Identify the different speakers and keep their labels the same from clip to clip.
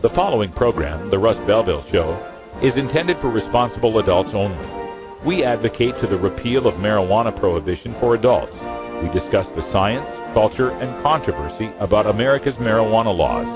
Speaker 1: The following program, The Russ Belville Show, is intended for responsible adults only. We advocate to the repeal of marijuana prohibition for adults. We discuss the science, culture, and controversy about America's marijuana laws.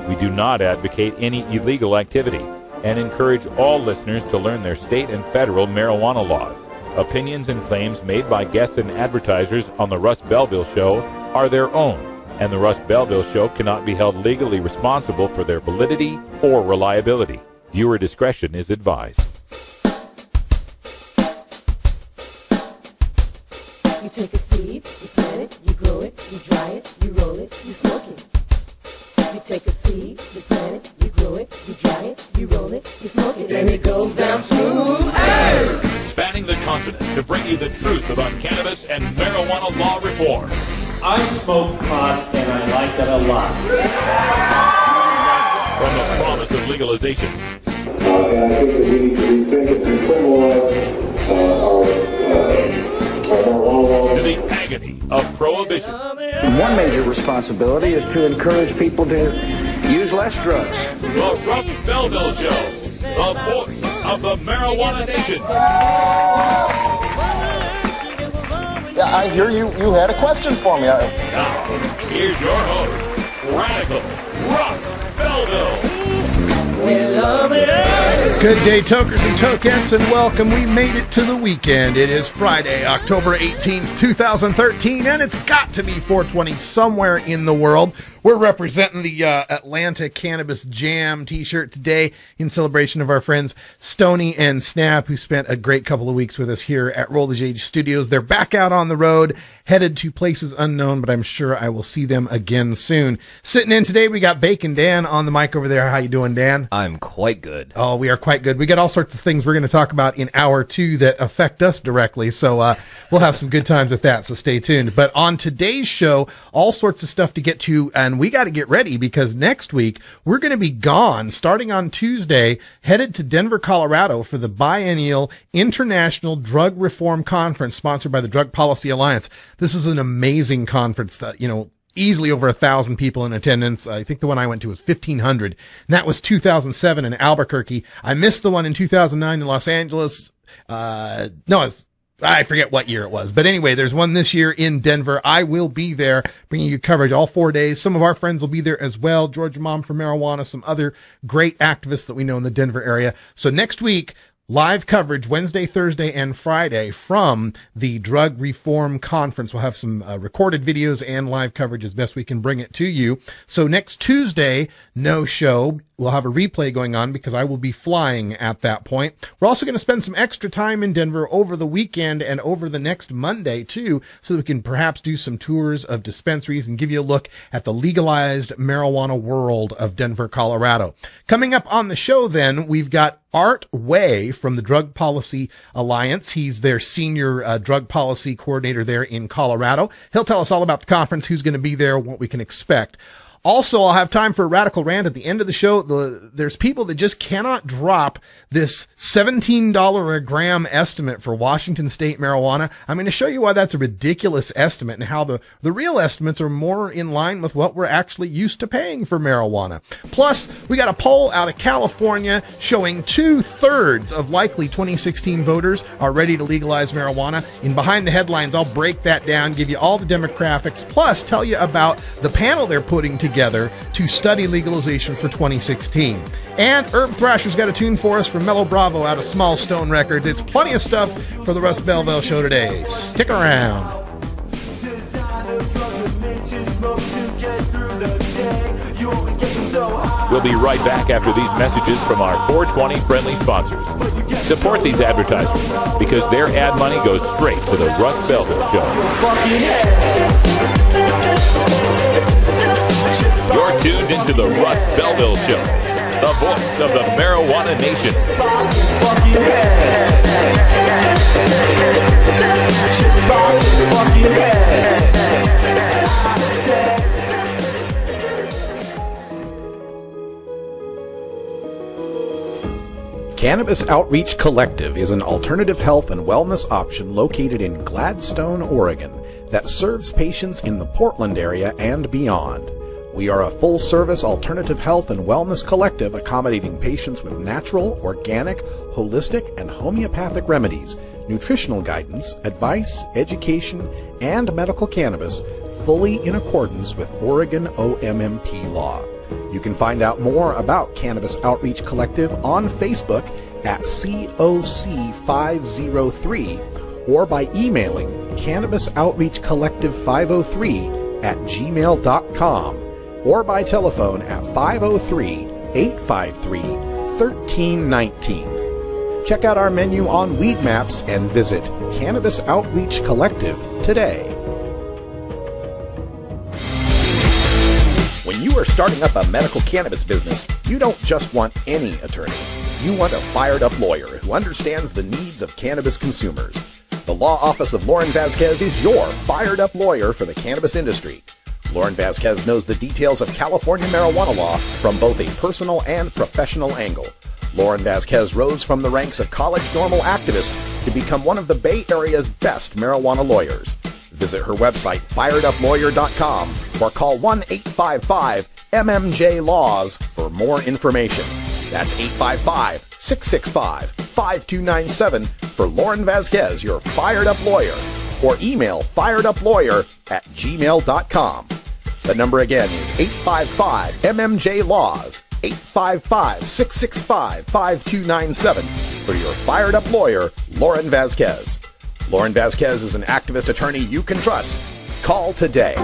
Speaker 1: We do not advocate any illegal activity and encourage all listeners to learn their state and federal marijuana laws. Opinions and claims made by guests and advertisers on The Russ Belville Show are their own, and The Russ Belville Show cannot be held legally responsible for their validity or reliability. Viewer discretion is advised.
Speaker 2: You take a seed, you plant it, you grow it, you dry it, you roll it, you smoke it. You take a seed, you plant it, you grow it, you dry it, you roll it, you smoke it, and it goes down smooth. Hey!
Speaker 1: Spanning the continent to bring you the truth about cannabis and marijuana law reform.
Speaker 3: I smoke pot and I like it a lot.
Speaker 1: From the promise of legalization.
Speaker 4: And I think that we need to rethink and criminalize our marijuana laws.
Speaker 1: To the agony of prohibition.
Speaker 5: One major responsibility is to encourage people to use less drugs.
Speaker 1: The Russ Belville Show, the voice of the marijuana nation.
Speaker 6: Yeah, I hear you had a question for me.
Speaker 1: Now, here's your host, Radical Russ Belville.
Speaker 7: Good day, tokers and tokettes, and welcome. We made it to the weekend. It is Friday, October 18th, 2013, and it's got to be 420 somewhere in the world. We're representing the Atlanta Cannabis Jam t-shirt today in celebration of our friends Stoney and Snap, who spent a great couple of weeks with us here at Roll the J Studios. They're back out on the road, headed to places unknown, but I'm sure I will see them again soon. Sitting in today, we got Bacon Dan on the mic over there. How you doing, Dan?
Speaker 8: I'm quite good.
Speaker 7: Oh, we are quite good. We got all sorts of things we're going to talk about in hour two that affect us directly, so we'll have some good times with that, so stay tuned. But on today's show, all sorts of stuff to get to, and we got to get ready because next week we're going to be gone starting on Tuesday, headed to Denver, Colorado for the Biennial International Drug Reform Conference sponsored by the Drug Policy Alliance. This is an amazing conference that, easily over 1,000 people in attendance. I think the one I went to was 1,500, and that was 2007 in Albuquerque. I missed the one in 2009 in Los Angeles. I forget what year it was. But anyway, there's one this year in Denver. I will be there bringing you coverage all 4 days. Some of our friends will be there as well. Georgia Mom for Marijuana, some other great activists that we know in the Denver area. So next week, live coverage Wednesday, Thursday, and Friday from the Drug Reform Conference. We'll have some recorded videos and live coverage as best we can bring it to you. So next Tuesday, no show. We'll have a replay going on because I will be flying at that point. We're also going to spend some extra time in Denver over the weekend and over the next Monday, too, so that we can perhaps do some tours of dispensaries and give you a look at the legalized marijuana world of Denver, Colorado. Coming up on the show, then, we've got Art Way from the Drug Policy Alliance. He's their senior drug policy coordinator there in Colorado. He'll tell us all about the conference, who's going to be there, what we can expect. Also, I'll have time for a radical rant at the end of the show. There's people that just cannot drop this $17 a gram estimate for Washington state marijuana. I'm going to show you why that's a ridiculous estimate and how the real estimates are more in line with what we're actually used to paying for marijuana. Plus, we got a poll out of California showing 2/3 of likely 2016 voters are ready to legalize marijuana. In Behind the Headlines, I'll break that down, give you all the demographics, plus tell you about the panel they're putting together to study legalization for 2016. And Herb Thrasher's got a tune for us from Mellow Bravo out of Small Stone Records. It's plenty of stuff for the Russ Belville Show today. Stick around.
Speaker 1: We'll be right back after these messages from our 420 friendly sponsors. Support these advertisers because their ad money goes straight to the Russ Belville Show. You're tuned into the Russ Belville Show, the voice of the marijuana nation.
Speaker 9: Cannabis Outreach Collective is an alternative health and wellness option located in Gladstone, Oregon, that serves patients in the Portland area and beyond. We are a full-service alternative health and wellness collective accommodating patients with natural, organic, holistic, and homeopathic remedies, nutritional guidance, advice, education, and medical cannabis, fully in accordance with Oregon OMMP law. You can find out more about Cannabis Outreach Collective on Facebook at COC503 or by emailing cannabisoutreachcollective503@gmail.com or by telephone at 503-853-1319. Check out our menu on Weed Maps and visit Cannabis Outreach Collective today. When you are starting up a medical cannabis business, you don't just want any attorney. You want a fired-up lawyer who understands the needs of cannabis consumers. The law office of Lauren Vasquez is your fired-up lawyer for the cannabis industry. Lauren Vasquez knows the details of California marijuana law from both a personal and professional angle. Lauren Vasquez rose from the ranks of college normal activists to become one of the Bay Area's best marijuana lawyers. Visit her website, fireduplawyer.com, or call 1-855-MMJ-LAWS for more information. That's 855-665-5297 for Lauren Vasquez, your fired-up lawyer, or email fireduplawyer@gmail.com. The number again is 855-MMJ-LAWS, 855-665-5297 for your fired-up lawyer, Lauren Vasquez. Lauren Vasquez is an activist attorney you can trust. Call today.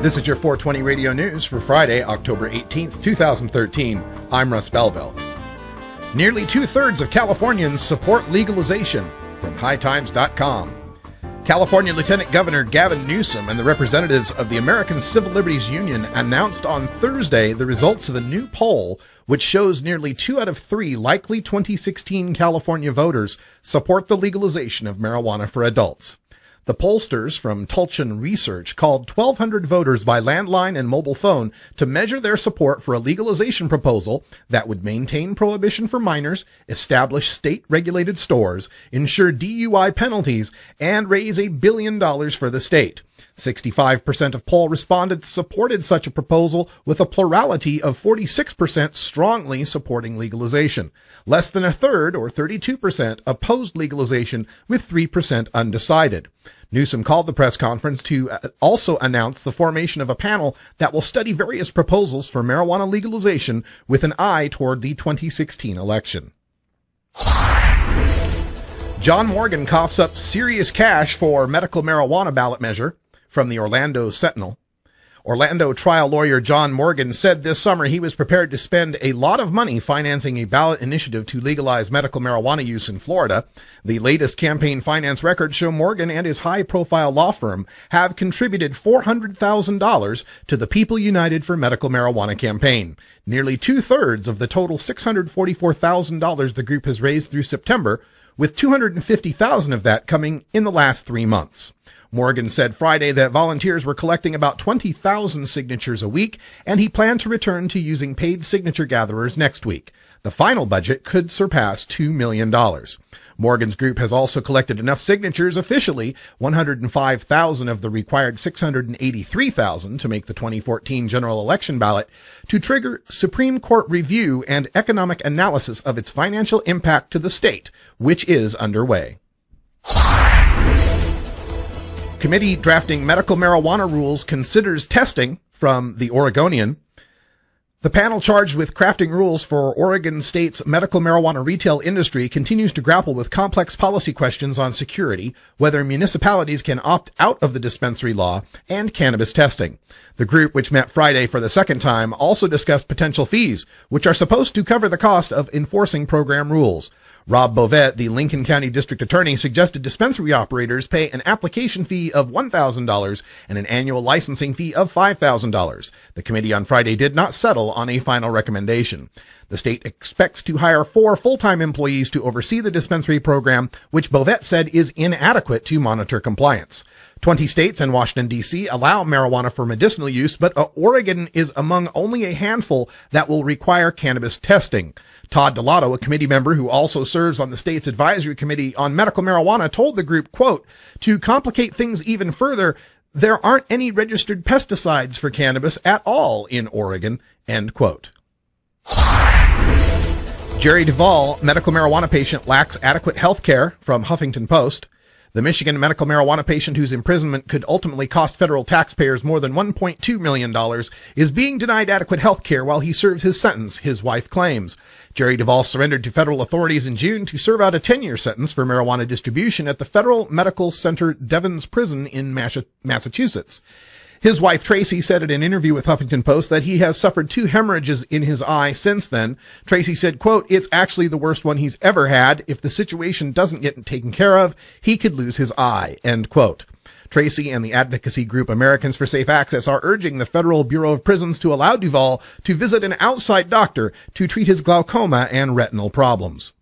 Speaker 7: This is your 420 Radio News for Friday, October 18th, 2013. I'm Russ Belville. Nearly two-thirds of Californians support legalization, from hightimes.com. California Lieutenant Governor Gavin Newsom and the representatives of the American Civil Liberties Union announced on Thursday the results of a new poll which shows nearly 2 out of 3 likely 2016 California voters support the legalization of marijuana for adults. The pollsters from Tulchin Research called 1,200 voters by landline and mobile phone to measure their support for a legalization proposal that would maintain prohibition for minors, establish state-regulated stores, ensure DUI penalties, and raise $1 billion for the state. 65% of poll respondents supported such a proposal, with a plurality of 46% strongly supporting legalization. Less than a third, or 32%, opposed legalization, with 3% undecided. Newsom called the press conference to also announce the formation of a panel that will study various proposals for marijuana legalization with an eye toward the 2016 election. John Morgan coughs up serious cash for medical marijuana ballot measure, from the Orlando Sentinel. Orlando trial lawyer John Morgan said this summer he was prepared to spend a lot of money financing a ballot initiative to legalize medical marijuana use in Florida. The latest campaign finance records show Morgan and his high-profile law firm have contributed $400,000 to the People United for Medical Marijuana campaign. Nearly two-thirds of the total $644,000 the group has raised through September, with $250,000 of that coming in the last 3 months. Morgan said Friday that volunteers were collecting about 20,000 signatures a week, and he planned to return to using paid signature gatherers next week. The final budget could surpass $2 million. Morgan's group has also collected enough signatures officially, 105,000 of the required 683,000 to make the 2014 general election ballot, to trigger Supreme Court review and economic analysis of its financial impact to the state, which is underway. Committee drafting medical marijuana rules considers testing, from the Oregonian. The panel charged with crafting rules for Oregon State's medical marijuana retail industry continues to grapple with complex policy questions on security, whether municipalities can opt out of the dispensary law, and cannabis testing. The group, which met Friday for the second time, also discussed potential fees, which are supposed to cover the cost of enforcing program rules. Rob Bovet, the Lincoln County District Attorney, suggested dispensary operators pay an application fee of $1,000 and an annual licensing fee of $5,000. The committee on Friday did not settle on a final recommendation. The state expects to hire 4 full-time employees to oversee the dispensary program, which Bovet said is inadequate to monitor compliance. 20 states and Washington, D.C. allow marijuana for medicinal use, but Oregon is among only a handful that will require cannabis testing. Todd Delato, a committee member who also serves on the state's advisory committee on medical marijuana, told the group, quote, "To complicate things even further, there aren't any registered pesticides for cannabis at all in Oregon," end quote. Jerry Duvall, medical marijuana patient, lacks adequate health care, from Huffington Post. The Michigan medical marijuana patient, whose imprisonment could ultimately cost federal taxpayers more than $1.2 million, is being denied adequate health care while he serves his sentence, his wife claims. Jerry Duvall surrendered to federal authorities in June to serve out a 10-year sentence for marijuana distribution at the Federal Medical Center Devens Prison in Massachusetts. His wife, Tracy, said in an interview with Huffington Post that he has suffered 2 hemorrhages in his eye since then. Tracy said, quote, "It's actually the worst one he's ever had. If the situation doesn't get taken care of, he could lose his eye," end quote. Tracy and the advocacy group Americans for Safe Access are urging the Federal Bureau of Prisons to allow Duvall to visit an outside doctor to treat his glaucoma and retinal problems.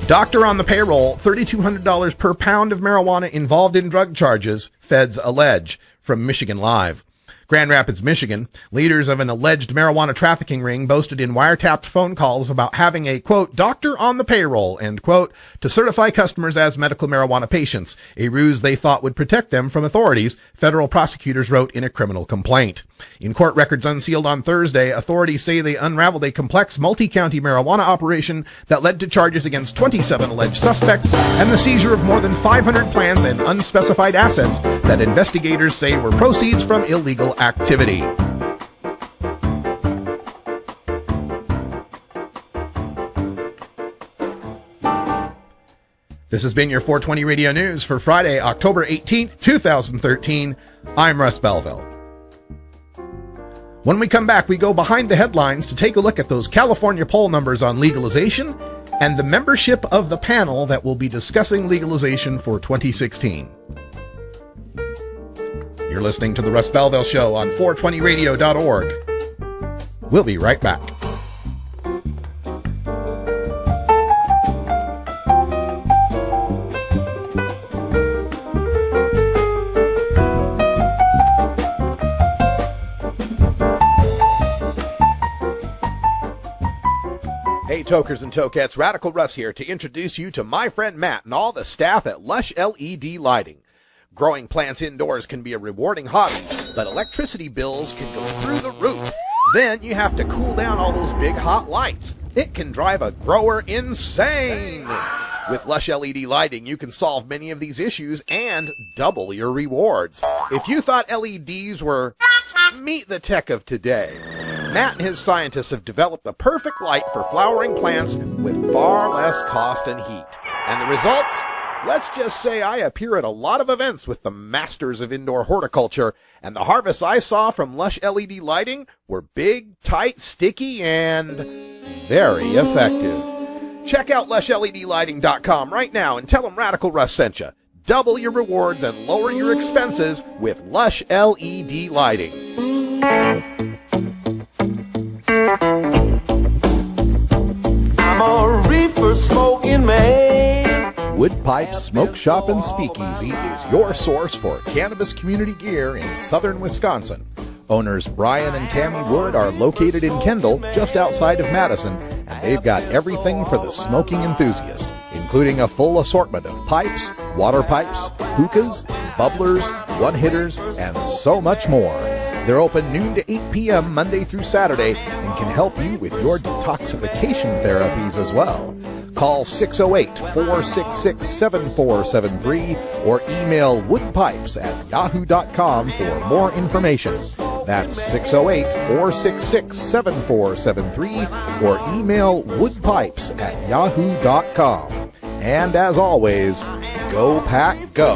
Speaker 7: Doctor on the payroll, $3,200 per pound of marijuana involved in drug charges, feds allege, from Michigan Live. Grand Rapids, Michigan, leaders of an alleged marijuana trafficking ring boasted in wiretapped phone calls about having a, quote, "doctor on the payroll," end quote, to certify customers as medical marijuana patients, a ruse they thought would protect them from authorities, federal prosecutors wrote in a criminal complaint. In court records unsealed on Thursday, authorities say they unraveled a complex multi-county marijuana operation that led to charges against 27 alleged suspects and the seizure of more than 500 plants and unspecified assets that investigators say were proceeds from illegal activity. This has been your 420 Radio News for Friday, October 18th, 2013. I'm Russ Belville. When we come back, we go behind the headlines to take a look at those California poll numbers on legalization and the membership of the panel that will be discussing legalization for 2016. You're listening to The Russ Belville Show on 420radio.org. We'll be right back.
Speaker 9: Hey, tokers and tokettes, Radical Russ here to introduce you to my friend Matt and all the staff at Lush LED Lighting. Growing plants indoors can be a rewarding hobby, but electricity bills can go through the roof. Then you have to cool down all those big hot lights. It can drive a grower insane. With Lush LED Lighting, you can solve many of these issues and double your rewards. If you thought LEDs were meet the tech of today, Matt and his scientists have developed the perfect light for flowering plants with far less cost and heat. And the results? Let's just say I appear at a lot of events with the masters of indoor horticulture, and the harvests I saw from Lush LED Lighting were big, tight, sticky, and very effective. Check out LushLEDlighting.com right now and tell them Radical Russ sent you. Double your rewards and lower your expenses with Lush LED Lighting.
Speaker 8: I'm a reefer smoking man.
Speaker 9: Wood Pipe Smoke Shop and Speakeasy is your source for cannabis community gear in southern Wisconsin. Owners Brian and Tammy Wood are located in Kendall, just outside of Madison, and they've got everything for the smoking enthusiast, including a full assortment of pipes, water pipes, hookahs, bubblers, one-hitters, and so much more. They're open noon to 8 p.m. Monday through Saturday and can help you with your detoxification therapies as well. Call 608-466-7473 or email woodpipes@yahoo.com for more information. That's 608-466-7473 or email woodpipes@yahoo.com. And as always, go pack go.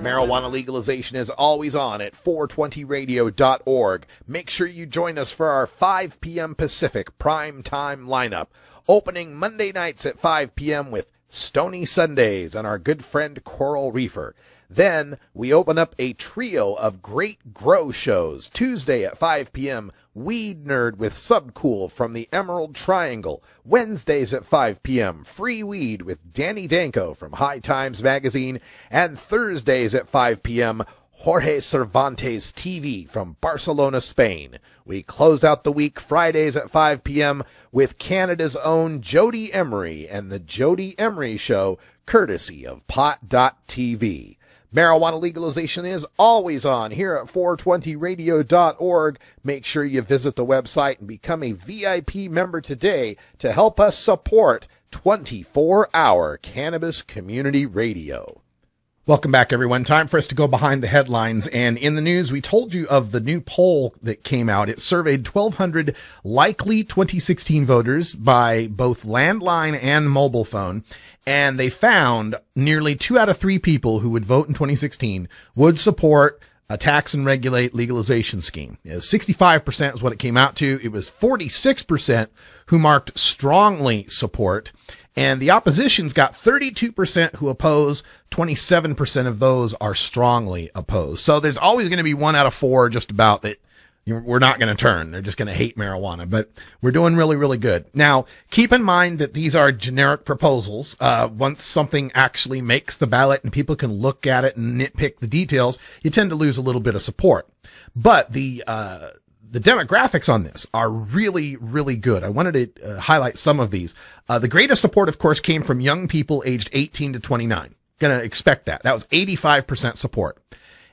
Speaker 9: Marijuana legalization is always on at 420radio.org. Make sure you join us for our 5 p.m. Pacific prime time lineup, opening Monday nights at 5 p.m. with Stony Sundays and our good friend Coral Reefer. Then we open up a trio of great grow shows Tuesday at 5 p.m. Weed Nerd with Subcool from the Emerald Triangle. Wednesdays at 5 p.m. Free Weed with Danny Danko from High Times Magazine. And Thursdays at 5 p.m. Jorge Cervantes TV from Barcelona, Spain. We close out the week Fridays at 5 p.m. with Canada's own Jody Emery and the Jody Emery Show, courtesy of pot.tv. Marijuana legalization is always on here at 420radio.org. Make sure you visit the website and become a VIP member today to help us support 24-hour cannabis community radio.
Speaker 7: Welcome back, everyone. Time for us to go behind the headlines. And in the news, we told you of the new poll that came out. It surveyed 1,200 likely 2016 voters by both landline and mobile phone. And they found nearly 2 out of 3 people who would vote in 2016 would support a tax and regulate legalization scheme. 65% is what it came out to. It was 46% who marked strongly support. And the opposition's got 32% who oppose, 27% of those are strongly opposed. So there's always going to be 1 out of 4 just about that we're not going to turn. They're just going to hate marijuana, but we're doing really, really good. Now, keep in mind that these are generic proposals. Once something actually makes the ballot and people can look at it and nitpick the details, you tend to lose a little bit of support. But the demographics on this are really, really good. I wanted to highlight some of these. The greatest support, of course, came from young people aged 18 to 29. Gonna expect that. That was 85% support.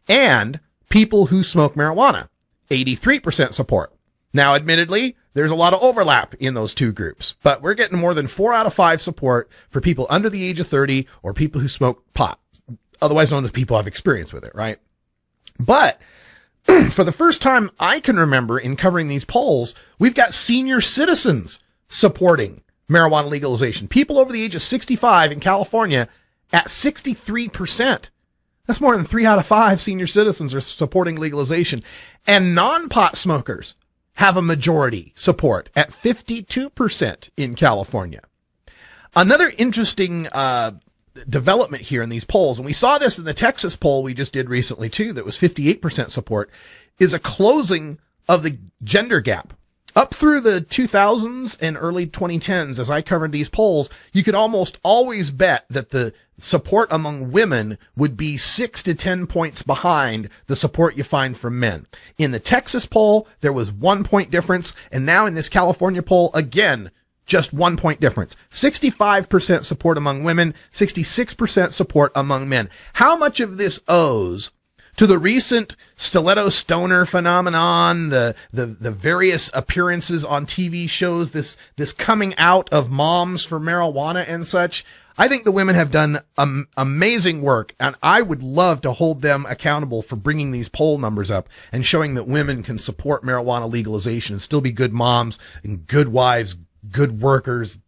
Speaker 7: And people who smoke marijuana, 83% support. Now, admittedly, there's a lot of overlap in those two groups, but we're getting more than 4 out of 5 support for people under the age of 30 or people who smoke pot, otherwise known as people have experience with it, right? But for the first time I can remember in covering these polls, we've got senior citizens supporting marijuana legalization. People over the age of 65 in California at 63%. That's more than 3 out of 5 senior citizens are supporting legalization. And non-pot smokers have a majority support at 52% in California. Another interesting development here in these polls, and we saw this in the Texas poll we just did recently too, that was 58% support, is a closing of the gender gap. Up through the 2000s and early 2010s, as I covered these polls, you could almost always bet that the support among women would be 6 to 10 points behind the support you find from men. In the Texas poll, there was 1 point difference, and now in this California poll, again, just 1 point difference. 65% support among women, 66% support among men. How much of this owes to the recent stiletto stoner phenomenon, the various appearances on TV shows, this coming out of moms for marijuana and such? I think the women have done amazing work, and I would love to hold them accountable for bringing these poll numbers up and showing that women can support marijuana legalization and still be good moms and good wives, good workers,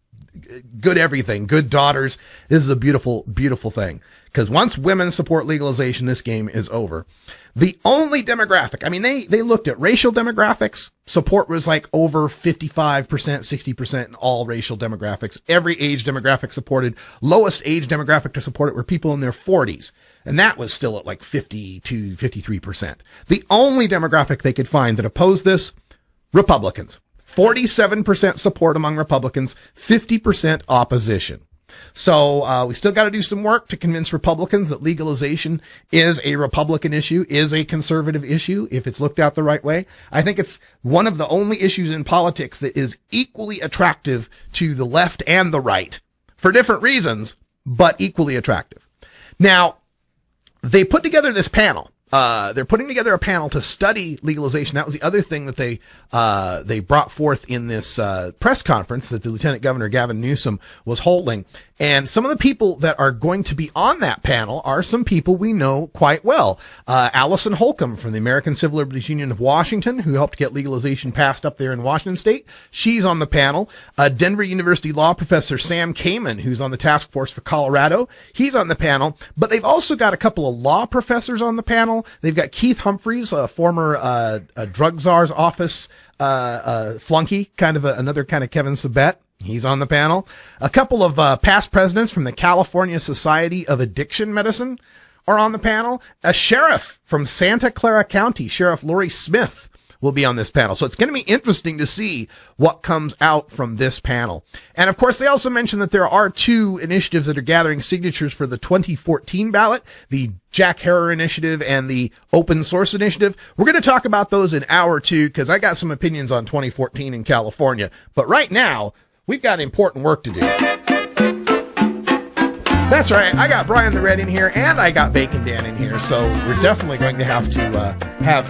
Speaker 7: good everything, good daughters. This is a beautiful, beautiful thing. Because once women support legalization, this game is over. The only demographic, I mean, they looked at racial demographics. Support was like over 55%, 60% in all racial demographics. Every age demographic supported. Lowest age demographic to support it were people in their 40s. And that was still at like 50 to 53%. The only demographic they could find that opposed this, Republicans. 47% support among Republicans, 50% opposition. So we still got to do some work to convince Republicans that legalization is a Republican issue, is a conservative issue, if it's looked at the right way. I think it's one of the only issues in politics that is equally attractive to the left and the right, for different reasons, but equally attractive. Now, they put together this panel. They're putting together a panel to study legalization. That was the other thing that they brought forth in this press conference that the Lieutenant Governor Gavin Newsom was holding. And some of the people that are going to be on that panel are some people we know quite well. Allison Holcomb from the American Civil Liberties Union of Washington, who helped get legalization passed up there in Washington State. She's on the panel. Denver University law professor Sam Kamen, who's on the task force for Colorado. He's on the panel. But they've also got a couple of law professors on the panel. They've got Keith Humphreys, a former drug czar's office flunky, kind of another kind of Kevin Sabet. He's on the panel. A couple of past presidents from the California Society of Addiction Medicine are on the panel. A sheriff from Santa Clara County, Sheriff Lori Smith, will be on this panel. So it's going to be interesting to see what comes out from this panel. And of course, they also mentioned that there are 2 initiatives that are gathering signatures for the 2014 ballot, the Jack Harrer initiative and the open source initiative. We're going to talk about those in hour 2 because I got some opinions on 2014 in California. But right now, we've got important work to do. That's right. I got Brian the Red in here, and I got Bacon Dan in here, so we're definitely going to have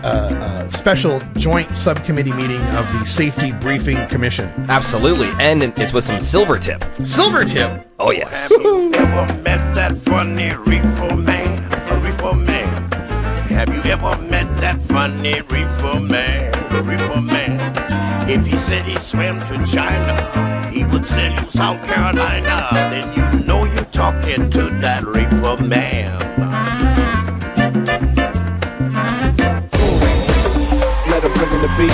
Speaker 7: a special joint subcommittee meeting of the Safety Briefing Commission.
Speaker 10: Absolutely, and it's with some Silvertip.
Speaker 7: Silvertip?
Speaker 10: Oh, yes.
Speaker 8: Have you ever met that funny reefer man? A reefer man. Have you ever met that funny reefer man? A reefer man. If he said he swam to China, he would sell you South Carolina. Then you know you're talking to that reefer man.
Speaker 9: Let him bring in the beat.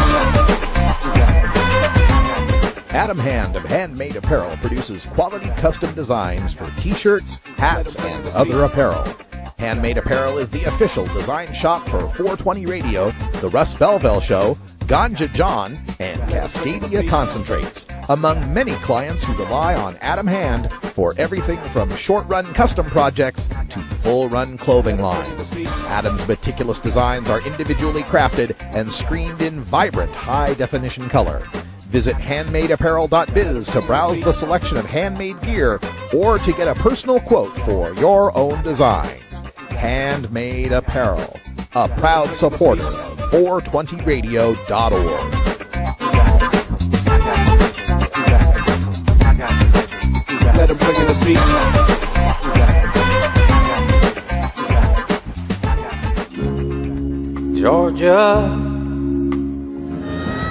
Speaker 9: Adam Hand of Handmade Apparel produces quality custom designs for t-shirts, hats, and other apparel. Handmade Apparel is the official design shop for 420 Radio, the Russ Belville Show, Ganja John, and Cascadia Concentrates, among many clients who rely on Adam Hand for everything from short-run custom projects to full-run clothing lines. Adam's meticulous designs are individually crafted and screened in vibrant high-definition color. Visit handmadeapparel.biz to browse the selection of handmade gear or to get a personal quote for your own designs. Handmade Apparel, a proud supporter of 420radio.org. Let him bring in the
Speaker 5: beat. Georgia.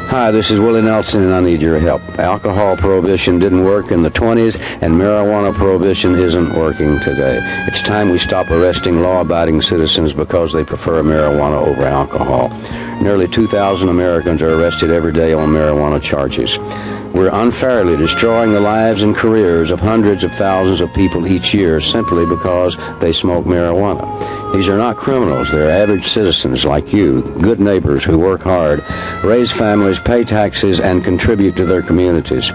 Speaker 5: Hi, this is Willie Nelson, and I need your help. Alcohol prohibition didn't work in the 20s, and marijuana prohibition isn't working today. It's time we stop arresting law-abiding citizens because they prefer marijuana over alcohol. Nearly 2,000 Americans are arrested every day on marijuana charges. We're unfairly destroying the lives and careers of hundreds of thousands of people each year simply because they smoke marijuana. These are not criminals. They're average citizens like you, good neighbors who work hard, raise families, pay taxes, and contribute to their communities.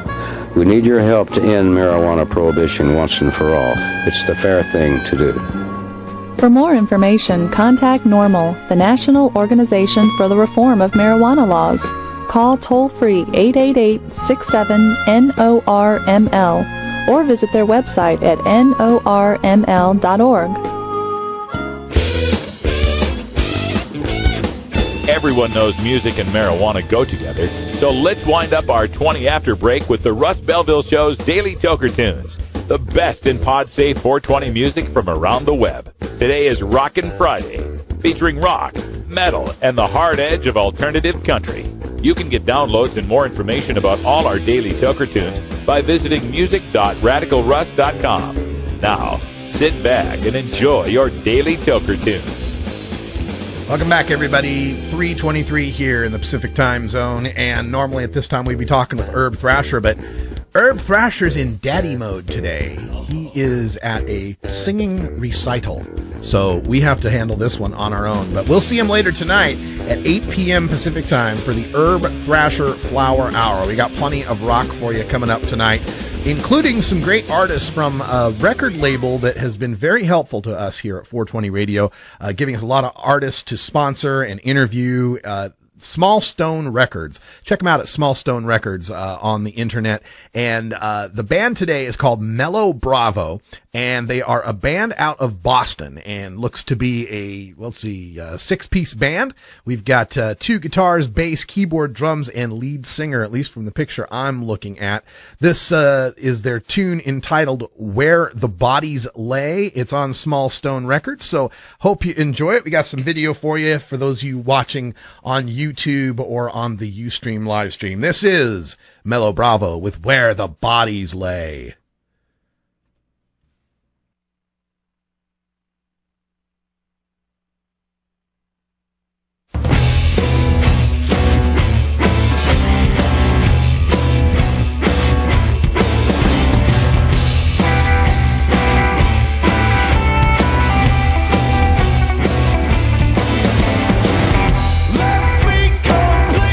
Speaker 5: We need your help to end marijuana prohibition once and for all. It's the fair thing to do.
Speaker 11: For more information, contact NORML, the National Organization for the Reform of Marijuana Laws. Call toll-free 888-67-NORML or visit their website at norml.org.
Speaker 1: Everyone knows music and marijuana go together, so let's wind up our 20 after break with the Russ Belville Show's Daily Toker Tunes, the best in pod-safe 420 music from around the web. Today is Rockin' Friday, featuring rock, metal, and the hard edge of alternative country. You can get downloads and more information about all our Daily Toker Tunes by visiting music.radicalruss.com. Now, sit back and enjoy your Daily Toker Tunes.
Speaker 7: Welcome back, everybody. 3:23 here in the Pacific Time Zone, and normally at this time we'd be talking with Herb Thrasher, but Herb Thrasher's in daddy mode today. He is at a singing recital, so we have to handle this one on our own. But we'll see him later tonight at 8 p.m. Pacific Time for the Herb Thrasher Flower Hour. We got plenty of rock for you coming up tonight, including some great artists from a record label that has been very helpful to us here at 420 Radio, giving us a lot of artists to sponsor and interview. Small Stone Records. Check them out at Small Stone Records on the internet. And the band today is called Mellow Bravo, and they are a band out of Boston and looks to be a, six-piece band. We've got 2 guitars, bass, keyboard, drums, and lead singer, at least from the picture I'm looking at. This is their tune entitled Where the Bodies Lay. It's on Small Stone Records, so hope you enjoy it. We got some video for you for those of you watching on YouTube or on the Ustream live stream. This is Mellow Bravo with Where the Bodies Lay.
Speaker 8: Let's be complete.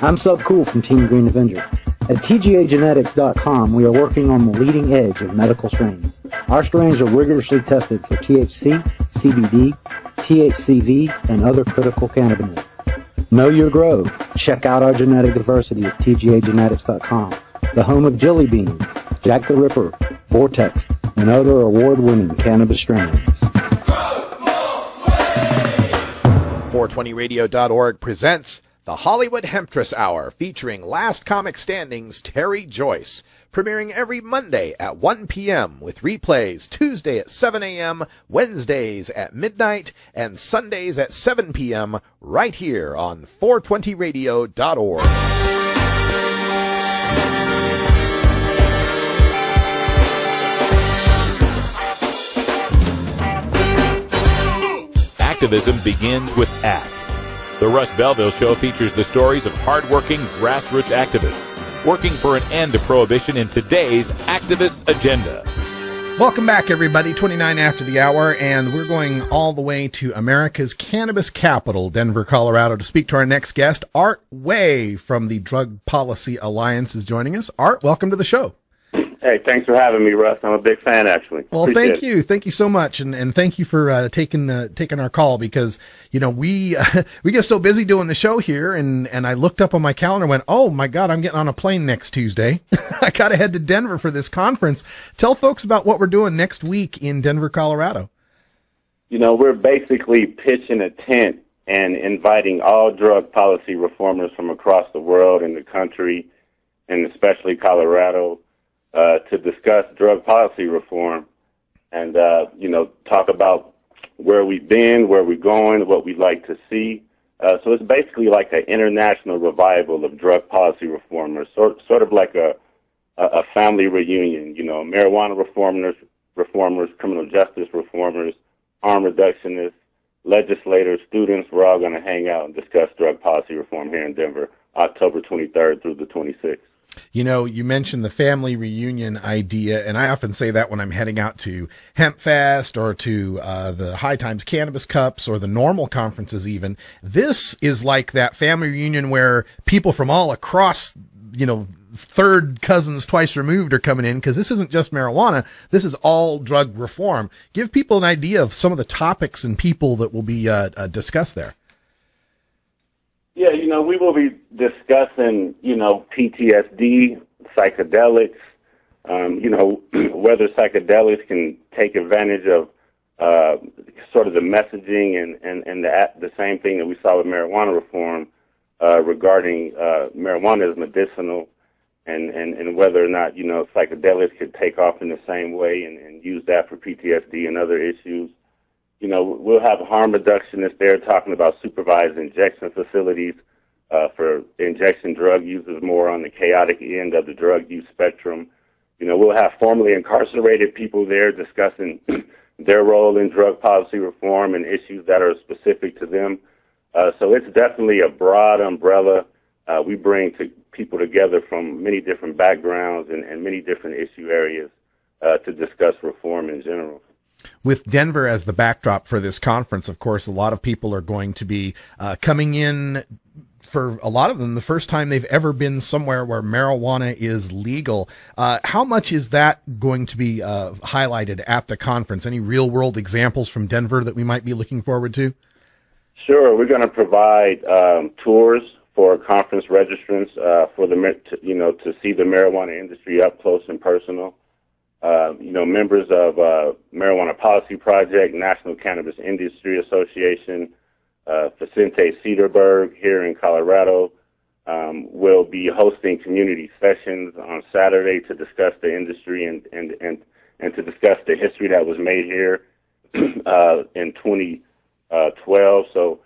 Speaker 12: I'm Sub Cool from Team Green Avenger. At TGAgenetics.com, we are working on the leading edge of medical strains. Our strains are rigorously tested for THC, CBD, THCV, and other critical cannabinoids. Know your grow. Check out our genetic diversity at TGAgenetics.com, the home of Jelly Bean, Jack the Ripper, Vortex, and other award-winning cannabis strains.
Speaker 9: 420radio.org presents the Hollywood Hemptress Hour, featuring Last Comic Standing's Terry Joyce, premiering every Monday at 1 p.m. with replays Tuesday at 7 a.m., Wednesdays at midnight, and Sundays at 7 p.m. right here on 420radio.org.
Speaker 1: Activism begins with ACT. The Russ Belville Show features the stories of hardworking grassroots activists working for an end to prohibition in today's activist agenda.
Speaker 7: Welcome back, everybody. 29 after the hour, and we're going all the way to America's cannabis capital, Denver, Colorado, to speak to our next guest. Art Way from the Drug Policy Alliance is joining us. Art, welcome to the show.
Speaker 13: Hey, thanks for having me, Russ. I'm a big fan, actually.
Speaker 7: Well,
Speaker 13: Appreciate
Speaker 7: thank you. Thank you so much. And thank you for taking our call, because, you know, we get so busy doing the show here, and I looked up on my calendar and went, oh my God, I'm getting on a plane next Tuesday. I got to head to Denver for this conference. Tell folks about what we're doing next week in Denver, Colorado.
Speaker 13: You know, we're basically pitching a tent and inviting all drug policy reformers from across the world and the country, and especially Colorado, to discuss drug policy reform and, you know, talk about where we've been, where we're going, what we'd like to see. So it's basically like an international revival of drug policy reformers, sort of like a family reunion, you know, marijuana reformers, criminal justice reformers, harm reductionists, legislators, students. We're all going to hang out and discuss drug policy reform here in Denver, October 23rd through the 26th.
Speaker 7: You know, you mentioned the family reunion idea, and I often say that when I'm heading out to Hemp Fest or to the High Times Cannabis Cups or the normal conferences even. This is like that family reunion where people from all across, you know, third cousins twice removed are coming in, because this isn't just marijuana. This is all drug reform. Give people an idea of some of the topics and people that will be discussed there.
Speaker 13: Yeah, you know, we will be discussing, you know, PTSD, psychedelics, you know, whether psychedelics can take advantage of sort of the messaging and the same thing that we saw with marijuana reform regarding marijuana as medicinal, and whether or not, you know, psychedelics could take off in the same way and use that for PTSD and other issues. You know, we'll have harm reductionists there talking about supervised injection facilities for injection drug users more on the chaotic end of the drug use spectrum. You know, we'll have formerly incarcerated people there discussing their role in drug policy reform and issues that are specific to them. So it's definitely a broad umbrella. We bring people together from many different backgrounds and many different issue areas to discuss reform in general.
Speaker 7: With Denver as the backdrop for this conference, of course, a lot of people are going to be coming in, for a lot of them, the first time they've ever been somewhere where marijuana is legal. How much is that going to be highlighted at the conference? Any real-world examples from Denver that we might be looking forward to?
Speaker 13: Sure. We're going to provide tours for conference registrants to see the marijuana industry up close and personal. You know, members of Marijuana Policy Project, National Cannabis Industry Association, Vicente Cedarburg here in Colorado will be hosting community sessions on Saturday to discuss the industry and to discuss the history that was made here in 2012. So,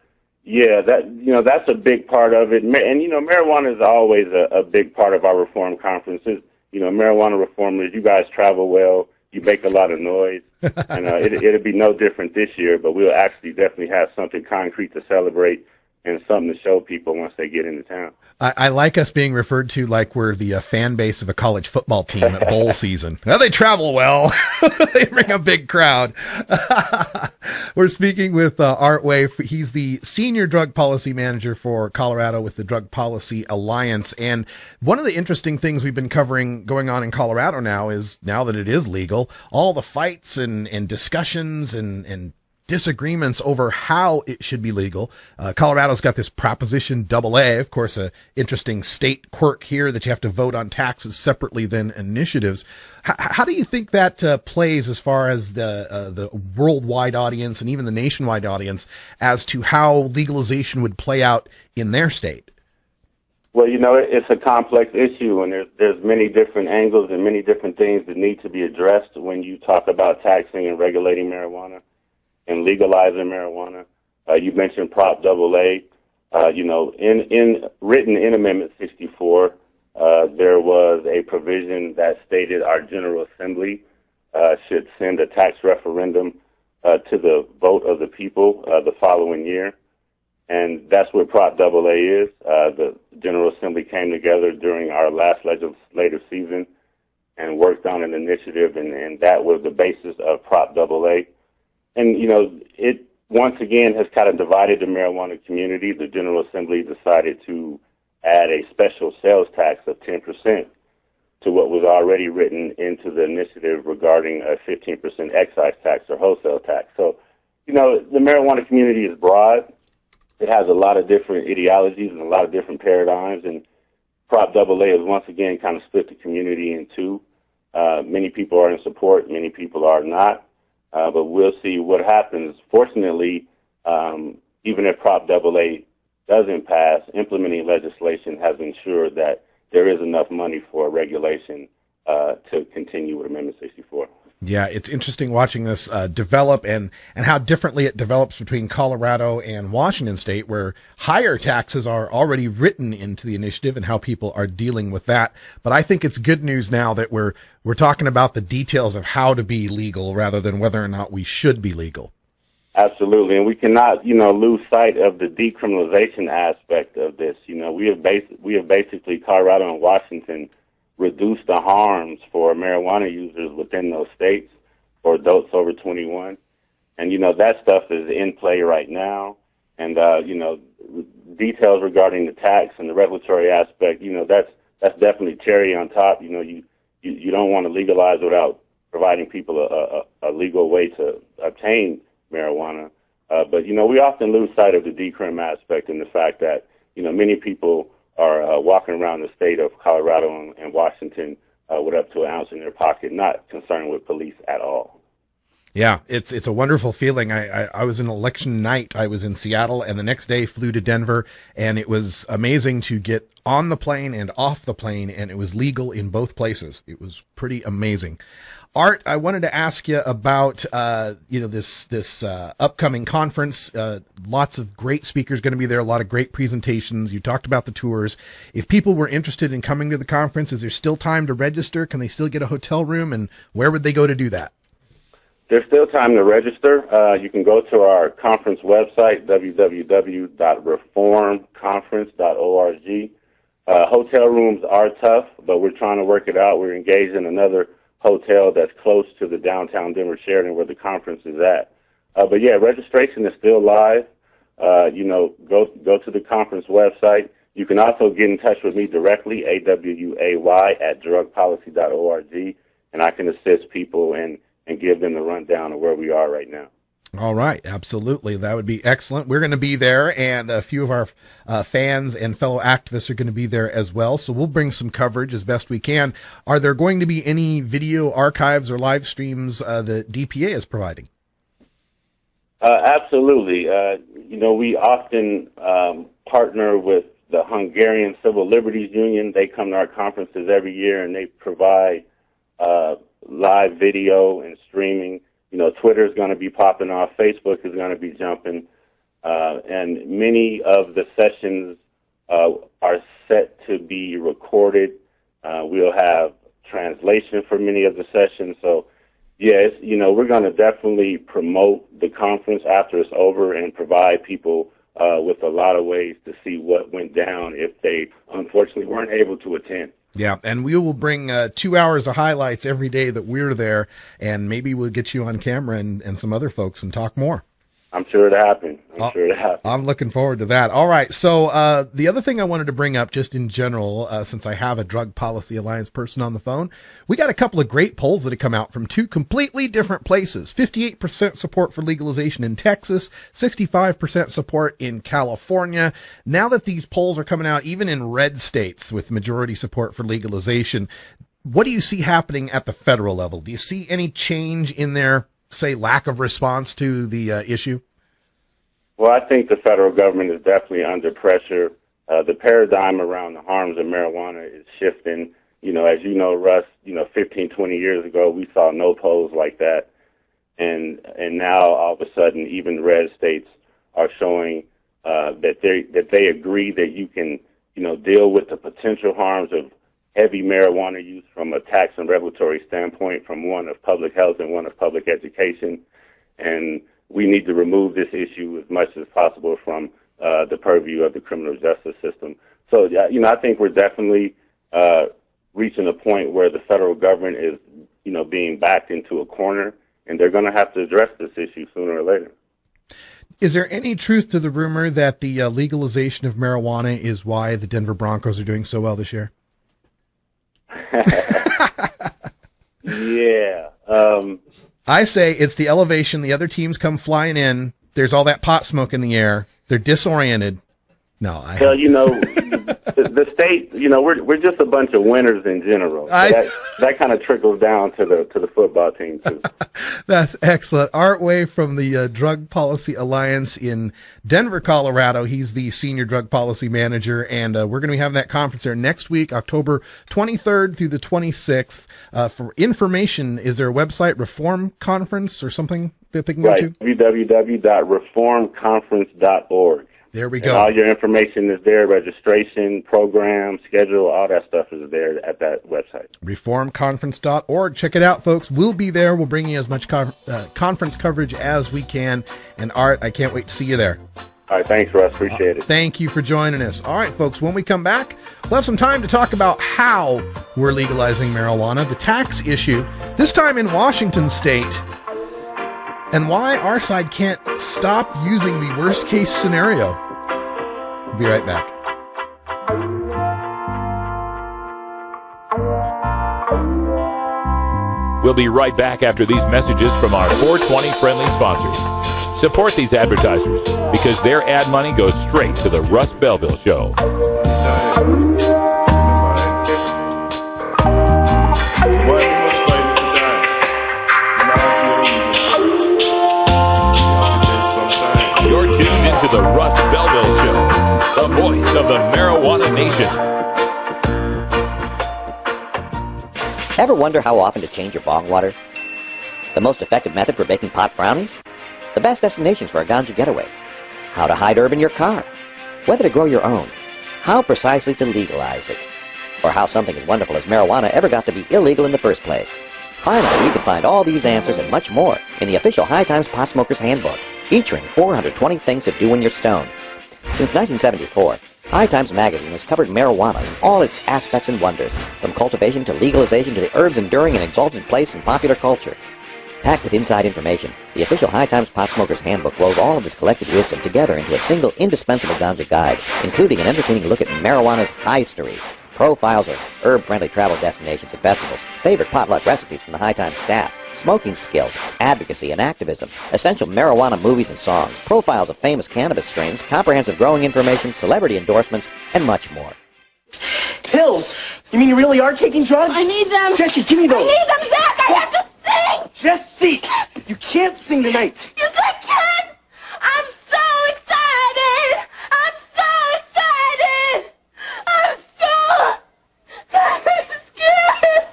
Speaker 13: yeah, that's a big part of it. And, you know, marijuana is always a big part of our reform conferences. You know, marijuana reformers, you guys travel well, you make a lot of noise, and it'll be no different this year, but we'll actually definitely have something concrete to celebrate and something to show people once they get into town.
Speaker 7: I like us being referred to like we're the fan base of a college football team at bowl season. Well, they travel well. They bring a big crowd. We're speaking with Art Way. He's the Senior Drug Policy Manager for Colorado with the Drug Policy Alliance. And one of the interesting things we've been covering going on in Colorado now is, now that it is legal, all the fights and discussions and disagreements over how it should be legal. Colorado's got this Proposition AA, of course, a interesting state quirk here that you have to vote on taxes separately than initiatives. How do you think that plays as far as the worldwide audience and even the nationwide audience as to how legalization would play out in their state?
Speaker 13: Well, it's a complex issue, and there's many different angles and many different things that need to be addressed when you talk about taxing and regulating marijuana and legalizing marijuana. You mentioned Prop AA. Written in Amendment 64, there was a provision that stated our General Assembly should send a tax referendum to the vote of the people the following year. And that's what Prop AA is. The General Assembly came together during our last legislative season and worked on an initiative, and that was the basis of Prop AA. And, it once again has kind of divided the marijuana community. The General Assembly decided to add a special sales tax of 10% to what was already written into the initiative regarding a 15% excise tax or wholesale tax. So, the marijuana community is broad. It has a lot of different ideologies and a lot of different paradigms, and Prop AA has once again kind of split the community in two. Many people are in support, many people are not. But we'll see what happens. Fortunately, even if Prop AA doesn't pass, implementing legislation has ensured that there is enough money for regulation to continue with Amendment 64.
Speaker 7: Yeah, it's interesting watching this develop and how differently it develops between Colorado and Washington State, where higher taxes are already written into the initiative and how people are dealing with that. But I think it's good news now that we're talking about the details of how to be legal rather than whether or not we should be legal.
Speaker 13: Absolutely, and we cannot, lose sight of the decriminalization aspect of this. We have basically, Colorado and Washington, reduce the harms for marijuana users within those states for adults over 21. And, that stuff is in play right now. And, details regarding the tax and the regulatory aspect, that's definitely cherry on top. You don't want to legalize without providing people a legal way to obtain marijuana. But, we often lose sight of the decrim aspect and the fact that, many people are walking around the state of Colorado and Washington with up to an ounce in their pocket, not concerned with police at all.
Speaker 7: Yeah, it's a wonderful feeling. I was in election night. I was in Seattle, and the next day flew to Denver, and it was amazing to get on the plane and off the plane, and it was legal in both places. It was pretty amazing. Art, I wanted to ask you about, this upcoming conference. Lots of great speakers going to be there, a lot of great presentations. You talked about the tours. If people were interested in coming to the conference, is there still time to register? Can they still get a hotel room? And where would they go to do that?
Speaker 13: There's still time to register. You can go to our conference website, www.reformconference.org. Hotel rooms are tough, but we're trying to work it out. We're engaged in another hotel that's close to the downtown Denver Sheraton where the conference is at. But yeah, registration is still live. Go to the conference website. You can also get in touch with me directly, away@drugpolicy.org, and I can assist people and give them the rundown of where we are right now.
Speaker 7: All right. Absolutely. That would be excellent. We're going to be there, and a few of our fans and fellow activists are going to be there as well. So we'll bring some coverage as best we can. Are there going to be any video archives or live streams that DPA is providing?
Speaker 13: Absolutely. We often partner with the Hungarian Civil Liberties Union. They come to our conferences every year, and they provide live video and streaming. Twitter is going to be popping off. Facebook is going to be jumping. And many of the sessions are set to be recorded. We'll have translation for many of the sessions. So, we're going to definitely promote the conference after it's over and provide people with a lot of ways to see what went down if they unfortunately weren't able to attend.
Speaker 7: Yeah, and we will bring 2 hours of highlights every day that we're there, and maybe we'll get you on camera and some other folks and talk more.
Speaker 13: I'm sure it'll happen.
Speaker 7: I'm looking forward to that. All right. So the other thing I wanted to bring up just in general, since I have a Drug Policy Alliance person on the phone, we got a couple of great polls that have come out from two completely different places. 58% support for legalization in Texas, 65% support in California. Now that these polls are coming out, even in red states with majority support for legalization, what do you see happening at the federal level? Do you see any change in their, say, lack of response to the issue?
Speaker 13: Well, I think the federal government is definitely under pressure. The paradigm around the harms of marijuana is shifting. You know, as you know, Russ, 15, 20 years ago, we saw no polls like that. And now all of a sudden, even red states are showing that they agree that you can, deal with the potential harms of heavy marijuana use from a tax and regulatory standpoint, from one of public health and one of public education. And we need to remove this issue as much as possible from the purview of the criminal justice system. So, I think we're definitely reaching a point where the federal government is, being backed into a corner, and they're going to have to address this issue sooner or later.
Speaker 7: Is there any truth to the rumor that the legalization of marijuana is why the Denver Broncos are doing so well this year?
Speaker 13: Yeah.
Speaker 7: I say it's the elevation. The other teams come flying in. There's all that pot smoke in the air. They're disoriented. No,
Speaker 13: Well, the state, we're just a bunch of winners in general. So that kind of trickles down to the football team too.
Speaker 7: That's excellent. Art Way from the Drug Policy Alliance in Denver, Colorado. He's the senior drug policy manager, and we're going to be having that conference there next week, October 23rd through the 26th. For information, is there a website, Reform Conference or something that they can go to?
Speaker 13: www.reformconference.org.
Speaker 7: There we go.
Speaker 13: And all your information is there, registration, program, schedule, all that stuff is there at that website.
Speaker 7: Reformconference.org. Check it out, folks. We'll be there. We'll bring you as much conference coverage as we can. And Art, I can't wait to see you there.
Speaker 13: All right, thanks, Russ. Appreciate it.
Speaker 7: Thank you for joining us. All right, folks, when we come back, we'll have some time to talk about how we're legalizing marijuana, the tax issue, this time in Washington State, and why our side can't stop using the worst-case scenario. We'll be right back.
Speaker 1: We'll be right back after these messages from our 420 friendly sponsors. Support these advertisers because their ad money goes straight to the Russ Belville Show. You're tuned into the Russ Belville Show, the voice of the marijuana nation.
Speaker 14: Ever wonder how often to change your bong water? The most effective method for baking pot brownies? The best destinations for a ganja getaway? How to hide herb in your car? Whether to grow your own? How precisely to legalize it? Or how something as wonderful as marijuana ever got to be illegal in the first place? Finally, you can find all these answers and much more in the official High Times Pot Smoker's Handbook, featuring 420 things to do when you're stoned. Since 1974, High Times Magazine has covered marijuana in all its aspects and wonders, from cultivation to legalization to the herb's enduring and exalted place in popular culture. Packed with inside information, the official High Times Pot Smoker's Handbook rolls all of this collected wisdom together into a single indispensable ganja guide, including an entertaining look at marijuana's history, profiles of herb-friendly travel destinations and festivals, favorite potluck recipes from the High Times staff, smoking skills, advocacy and activism, essential marijuana movies and songs, profiles of famous cannabis strains, comprehensive growing information, celebrity endorsements, and much more.
Speaker 6: Pills? You mean you really are taking drugs?
Speaker 15: I need them.
Speaker 6: Jesse, give me those.
Speaker 15: I need them back. I have to sing.
Speaker 6: Jesse, you can't sing tonight.
Speaker 15: Yes, I can. I'm so excited. I'm so excited. I'm so scared.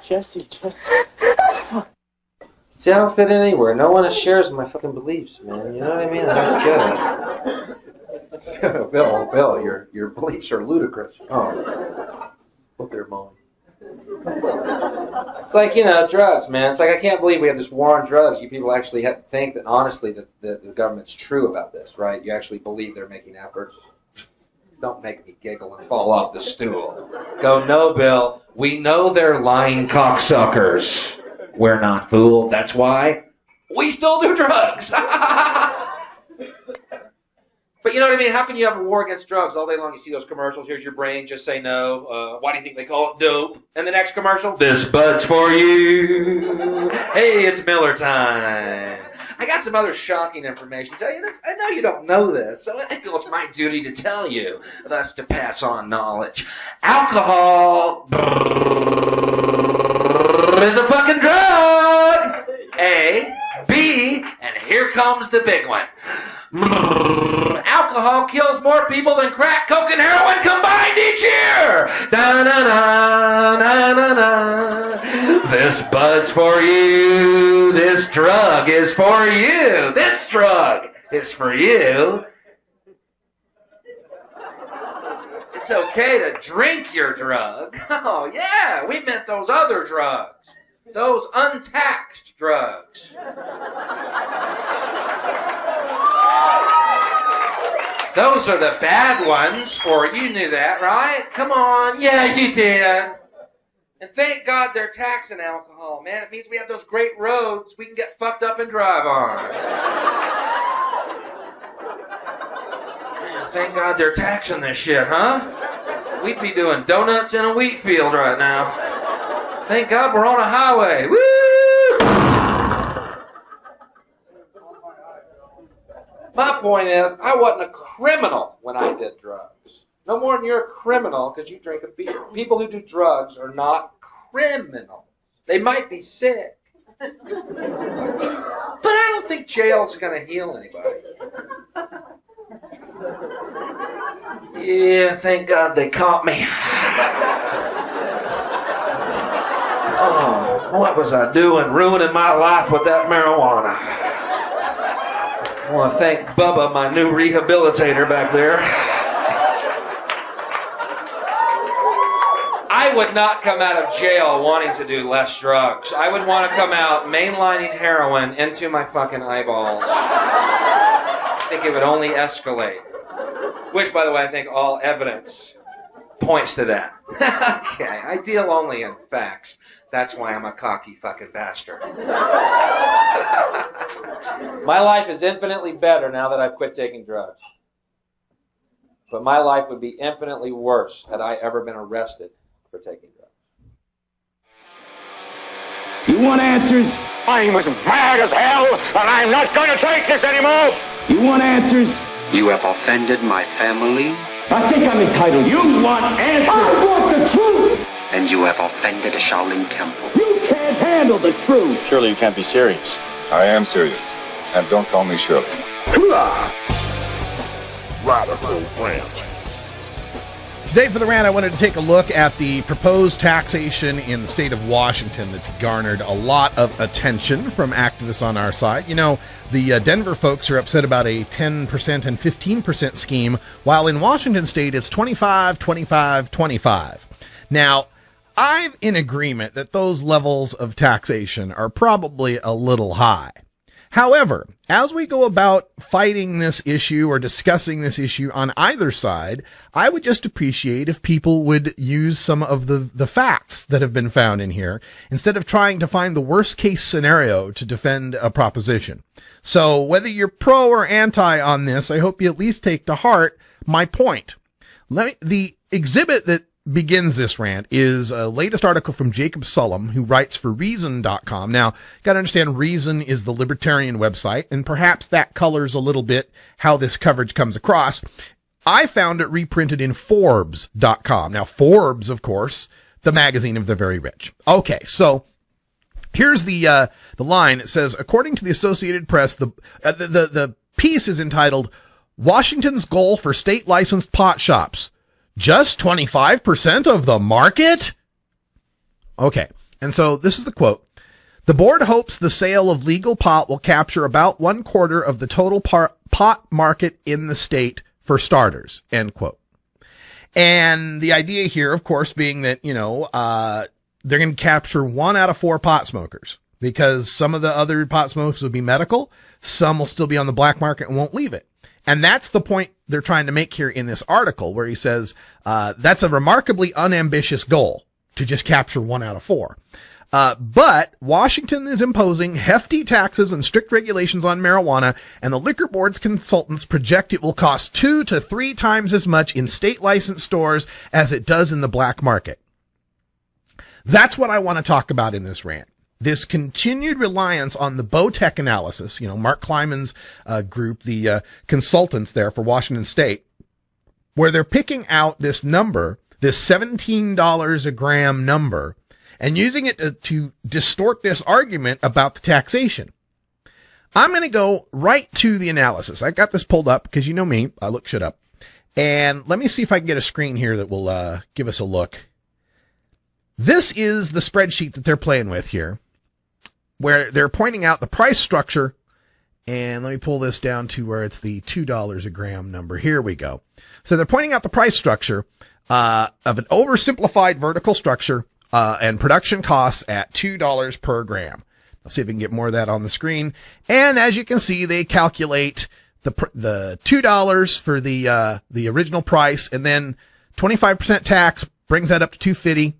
Speaker 6: Jesse.
Speaker 16: See, I don't fit in anywhere. No one shares my fucking beliefs, man. You know what I mean? I don't get it. Bill, your beliefs are ludicrous. Oh, what they're mowing. It's like, drugs, man. It's like, I can't believe we have this war on drugs. You people actually have to think that, honestly, that the government's true about this, right? You actually believe they're making efforts. Don't make me giggle and fall off the stool. Go, no, Bill. We know they're lying cocksuckers. We're not fooled. That's why we still do drugs. But you know what I mean? How can you have a war against drugs all day long? You see those commercials, here's your brain, just say no. Why do you think they call it dope? And the next commercial, this bud's for you. Hey, it's Miller time. I got some other shocking information to tell you this. I know you don't know this, so I feel it's my duty to tell you, thus to pass on knowledge. Alcohol is a fucking drug. A, B, and here comes the big one. Alcohol kills more people than crack, coke, and heroin combined each year. Da-na-na, na-na-na. This bud's for you. This drug is for you. This drug is for you. It's okay to drink your drug. Oh, yeah, we meant those other drugs. Those untaxed drugs. Those are the bad ones, or you knew that, right? Come on. Yeah, you did. And thank God they're taxing alcohol, man. It means we have those great roads we can get fucked up and drive on. Man, thank God they're taxing this shit, huh? We'd be doing donuts in a wheat field right now. Thank God we're on a highway. Woo! My point is, I wasn't a criminal when I did drugs. No more than you're a criminal because you drink a beer. People who do drugs are not criminals. They might be sick. But I don't think jail's going to heal anybody. Yeah, thank God they caught me. Oh, what was I doing ruining my life with that marijuana? I want to thank Bubba, my new rehabilitator back there. I would not come out of jail wanting to do less drugs. I would want to come out mainlining heroin into my fucking eyeballs. I think it would only escalate. Which, by the way, I think all evidence points to that. Okay, I deal only in facts. That's why I'm a cocky fucking bastard. My life is infinitely better now that I've quit taking drugs. But my life would be infinitely worse had I ever been arrested for taking drugs.
Speaker 17: You want answers? I'm as mad as hell, and I'm not going to take this anymore. You want answers?
Speaker 18: You have offended my family.
Speaker 17: I think I'm entitled. You want answers? I want the truth.
Speaker 18: And you have offended a Shaolin temple.
Speaker 17: You can't handle the truth.
Speaker 19: Surely you can't be serious.
Speaker 20: I am serious. And don't call me Shirley.
Speaker 8: Radical rant.
Speaker 7: Today for the rant, I wanted to take a look at the proposed taxation in the state of Washington that's garnered a lot of attention from activists on our side. You know, the Denver folks are upset about a 10% and 15% scheme, while in Washington state it's 25, 25, 25. Now, I'm in agreement that those levels of taxation are probably a little high. However, as we go about fighting this issue or discussing this issue on either side, I would just appreciate if people would use some of the facts that have been found in here instead of trying to find the worst case scenario to defend a proposition. So whether you're pro or anti on this, I hope you at least take to heart my point. The exhibit that begins this rant is a latest article from Jacob Sullum, who writes for Reason.com. Now, gotta understand, Reason is the libertarian website, and perhaps that colors a little bit how this coverage comes across. I found it reprinted in Forbes.com. Now, Forbes, of course, the magazine of the very rich. Okay, so here's the line. It says, according to the Associated Press, the piece is entitled, Washington's Goal for State Licensed Pot Shops. Just 25% of the market? Okay. And so this is the quote. The board hopes the sale of legal pot will capture about 1/4 of the total pot market in the state for starters. End quote. And the idea here, of course, being that, they're going to capture 1 out of 4 pot smokers, because some of the other pot smokers will be medical. Some will still be on the black market and won't leave it. And that's the point they're trying to make here in this article, where he says, that's a remarkably unambitious goal to just capture 1 out of 4. But Washington is imposing hefty taxes and strict regulations on marijuana, and the liquor board's consultants project it will cost 2 to 3 times as much in state licensed stores as it does in the black market. That's what I want to talk about in this rant. This continued reliance on the Botech analysis, Mark Kleiman's group, the consultants there for Washington State, where they're picking out this number, this $17 a gram number, and using it to distort this argument about the taxation. I'm going to go right to the analysis. I got this pulled up because you know me, I look shit up. And let me see if I can get a screen here that will give us a look. This is the spreadsheet that they're playing with here, where they're pointing out the price structure. And let me pull this down to where it's the $2 a gram number. Here we go. So they're pointing out the price structure of an oversimplified vertical structure and production costs at $2 per gram. Let's see if we can get more of that on the screen. And as you can see, they calculate the $2 for the original price, and then 25% tax brings that up to $2.50.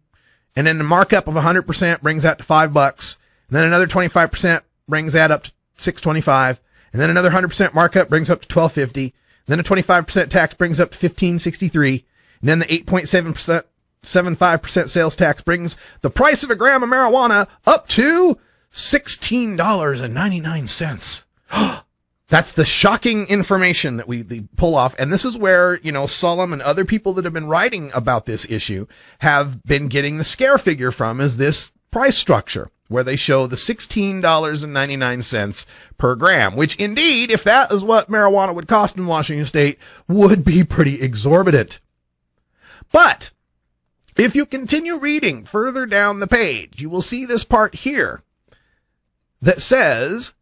Speaker 7: And then the markup of 100% brings that to $5. And then another 25% brings that up to $6.25. And then another 100% markup brings up to $12.50. And then a 25% tax brings up to $15.63. And then the 8.75% sales tax brings the price of a gram of marijuana up to $16.99. That's the shocking information that we pull off. And this is where, Sullum and other people that have been writing about this issue have been getting the scare figure from, is this price structure, where they show the $16.99 per gram, which indeed, if that is what marijuana would cost in Washington State, would be pretty exorbitant. But if you continue reading further down the page, you will see this part here that says,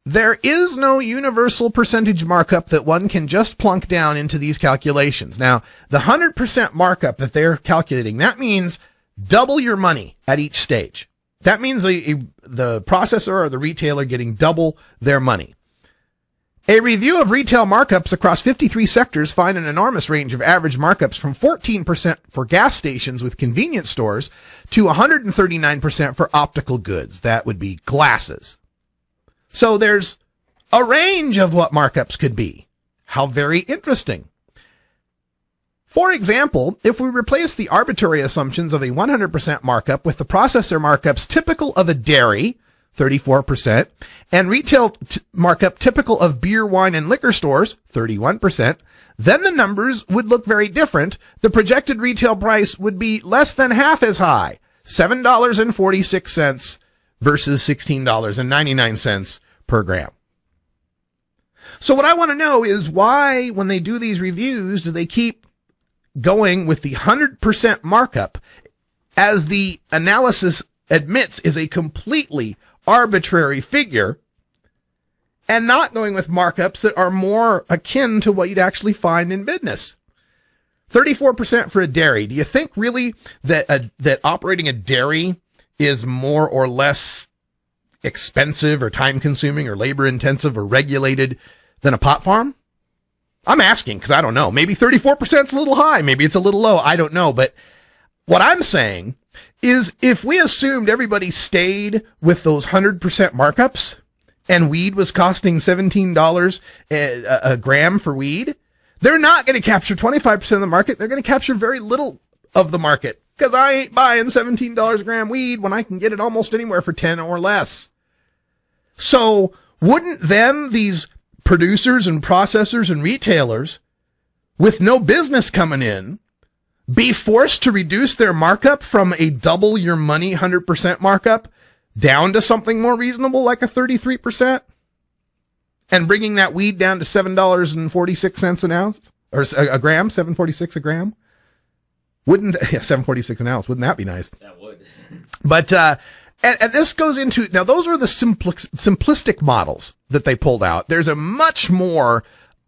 Speaker 7: there is no universal percentage markup that one can just plunk down into these calculations. Now, the 100% markup that they're calculating, that means double your money at each stage. That means the processor or the retailer getting double their money. A review of retail markups across 53 sectors find an enormous range of average markups from 14% for gas stations with convenience stores to 139% for optical goods. That would be glasses. So there's a range of what markups could be. How very interesting. For example, if we replace the arbitrary assumptions of a 100% markup with the processor markups typical of a dairy, 34%, and retail markup typical of beer, wine, and liquor stores, 31%, then the numbers would look very different. The projected retail price would be less than half as high, $7.46 versus $16.99 per gram. So what I want to know is why, when they do these reviews, do they keep going with the 100% markup, as the analysis admits is a completely arbitrary figure, and not going with markups that are more akin to what you'd actually find in business. 34% for a dairy. Do you think really that operating a dairy is more or less expensive or time consuming or labor intensive or regulated than a pot farm? I'm asking because I don't know. Maybe 34% is a little high. Maybe it's a little low. I don't know. But what I'm saying is, if we assumed everybody stayed with those 100% markups and weed was costing $17 a gram for weed, they're not going to capture 25% of the market. They're going to capture very little of the market, because I ain't buying $17 a gram weed when I can get it almost anywhere for 10 or less. So wouldn't then these producers and processors and retailers with no business coming in be forced to reduce their markup from a double your money 100% markup down to something more reasonable like a 33%, and bringing that weed down to $7.46 an ounce, or a gram, $7.46 a gram? Wouldn't $7.46 an ounce? Wouldn't that be nice?
Speaker 16: That would.
Speaker 7: But and this goes into, now those are the simplistic models that they pulled out. There's a much more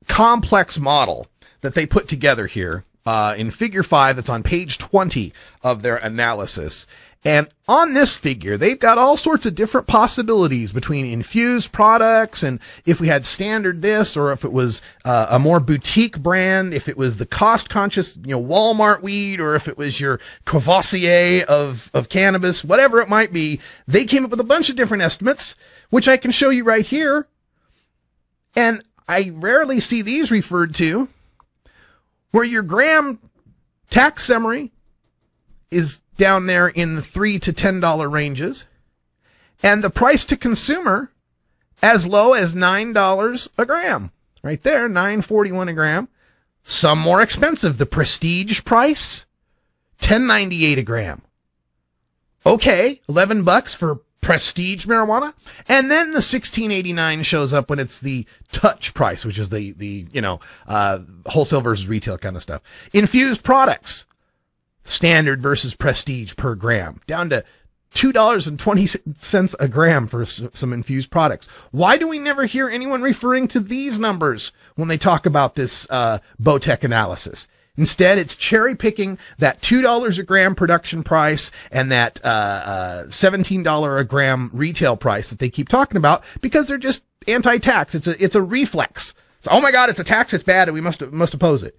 Speaker 7: complex model that they put together here in figure 5 that's on page 20 of their analysis. And on this figure, they've got all sorts of different possibilities between infused products and if we had standard this, or if it was a more boutique brand, if it was the cost-conscious, Walmart weed, or if it was your Courvoisier of cannabis, whatever it might be. They came up with a bunch of different estimates, which I can show you right here. And I rarely see these referred to, where your gram tax summary is down there in the $3 to $10 ranges, and the price to consumer as low as $9 a gram. Right there, $9.41 a gram. Some more expensive. The prestige price, $10.98 a gram. Okay, $11 for prestige marijuana, and then the $16.89 shows up when it's the touch price, which is the wholesale versus retail kind of stuff. Infused products, standard versus prestige per gram, down to $2.20 a gram for some infused products. Why do we never hear anyone referring to these numbers when they talk about this Botech analysis? Instead, it's cherry picking that $2 a gram production price and that $17 a gram retail price that they keep talking about, because they're just anti-tax. It's a reflex. It's, oh my God, it's a tax, it's bad, and we must oppose it.